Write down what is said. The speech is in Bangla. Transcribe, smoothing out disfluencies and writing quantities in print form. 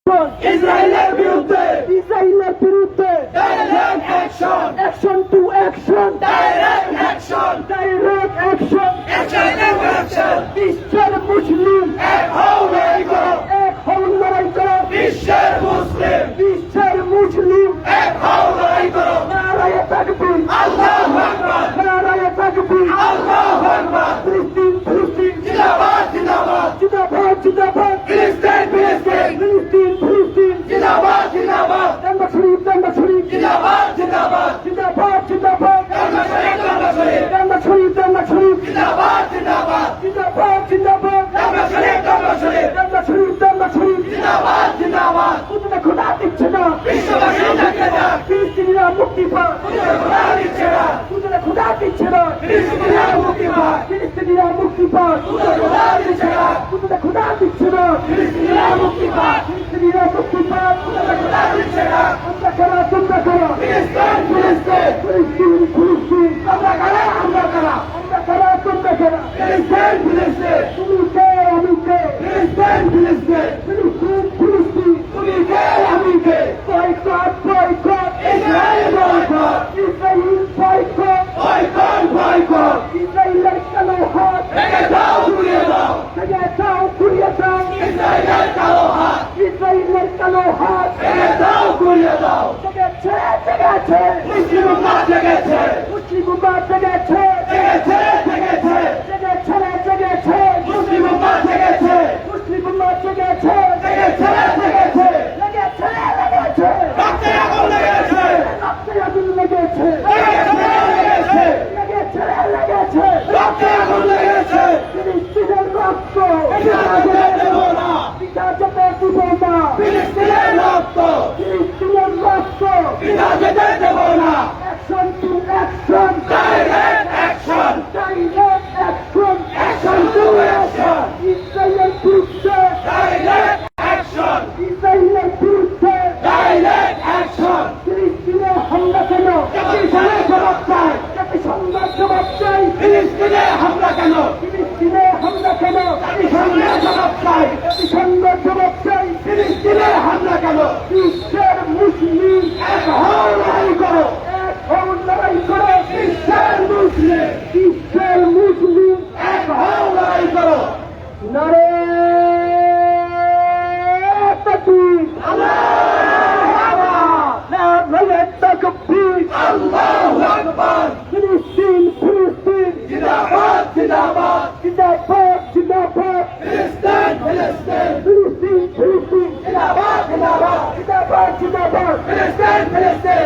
ইসরায়েলের বিরুদ্ধে direct action, action to action, direct action, direct action. Direct action. বিশ্বের মুসলিম এক হও লড়াই করো, এক হও লড়াই করো। বিশ্বের মুসলিম বিশ্বের মুসলিম এক হও লড়াই করো। নারায়ে তাকবীর, আল্লাহু আকবার, নারায়ে তাকবীর। আল্লাহু আকবার। ফিলিস্তিন ফিলিস্তিন, জিন্দাবাদ জিন্দাবাদ, জিন্দাবাদ জিন্দাবাদ। ফিলিস্তিন ফিলিস্তিন, ফিলিস্তিন ফিলিস্তিন, জিন্দাবাদ জিন্দাবাদ, জান্নাত শরীফ জান্নাত শরীফ, জিন্দাবাদ জিন্দাবাদ, জিন্দাবাদ জিন্দাবাদ। জান্নাত শরীফ জান্নাত শরীফ, জান্নাত শরীফ জান্নাত শরীফ, জিন্দাবাদ জিন্দাবাদ, জিন্দাবাদ জিন্দাবাদ। জান্নাত শরীফ জান্নাত শরীফ, জান্নাত শরীফ জান্নাত শরীফ। জিন্দাবাদ জিন্দাবাদ। কোথাও খোদা দিচ্ছে না, বিশ্ববাসী ডাকে ডাক, ফিলিস্তিনিরা মুক্তি পায়। খোদা দিচ্ছে না, কোথাও খোদা দিচ্ছে না, ফিলিস্তিনিরা মুক্তি পায়। ফিলিস্তিনিরা মুক্তি পায়। খোদা দিচ্ছে না, কোথাও খোদা দিচ্ছে না, ফিলিস্তিনিরা মুক্তি পায়। ফিলিস্তিনিরা মুক্তি পায়। খোদা দিচ্ছে না, তোমরা কারা তোমরা কারা, ফিলিস্তিন ফিলিস্তিন, ফিলিস্তিন ফিলিস্তিন। আমরা কারা আমরা কারা, তোমরা কারা তোমরা কারা। ফিলিস্তিন ফিলিস্তিন, তুমি কে আমি কে, ফিলিস্তিন ফিলিস্তিন, ফিলিস্তিন ফিলিস্তিন। তুমি কে আমি কে, boycott boycott, Israel boycott, Israel boycott. Boycott boycott, ইসরায়েলের কালো হাত ভেঙে দাও ঘুরিয়ে দাও, ভেঙে দাও ঘুরিয়ে দাও। ইসরায়েলের কালো হাত ইসরায়েলের কালো হাত ভেঙে দাও ঘুরিয়ে দাও। জেগেছে জেগেছে, মুসলিম উম্মাহ জেগেছে, মুসলিম উম্মাহ জেগেছে, জেগেছে জেগেছে, জেগেছে জেগেছে, মুসলিম উম্মাহ জেগেছে, মুসলিম উম্মাহ জেগেছে, জেগেছে জেগেছে, লেগেছে লেগেছে, রক্তে আগুন লেগেছে, রক্তে আগুন লেগেছে, লেগেছে লেগেছে, লেগেছে লেগেছে। রক্তে আগুন লেগেছে। ফিলিস্তিনের রক্ত এটা যেতে দেব না, পিতা যেতে দিব না, ফিলিস্তিনের রক্ত ফিলিস্তিনের রক্ত। এটা যেতে দেব না। Action to action, direct action, direct action, action to action, ইসরায়েলের বিরুদ্ধে, ডাইরেক্ট অ্যাকশন, ইসরায়েলের বিরুদ্ধে। Direct action. ফিলিস্তিনে হামলা কেন, জাতিসংঘের জবাব চাই, জাতিসংঘের জবাব চাই। ফিলিস্তিনে হামলা কেন, ফিলিস্তিনে হামলা কেন, জাতিসংঘের জবাব চাই, জাতিসংঘের জবাব চাই। ফিলিস্তিনে হামলা কেন। বিশ্বের মুসলিম এক হও লড়াই করো, এক হও লড়াই করো। বিশ্বের মুসলিম বিশ্বের মুসলিম এক হও লড়াই করো। নারে তাকবীর, নারে তাকবীর। আল্লাহু আকবার, ফিলিস্তিন ফিলিস্তিন, জিন্দাবাদ জিন্দাবাদ, জিন্দাবাদ জিন্দাবাদ। ফিলিস্তিন ফিলিস্তিন, ফিলিস্তিন ফিলিস্তিন, জিন্দাবাদ জিন্দাবাদ, জিন্দাবাদ জিন্দাবাদ। ফিলিস্তিন ফিলিস্তিন,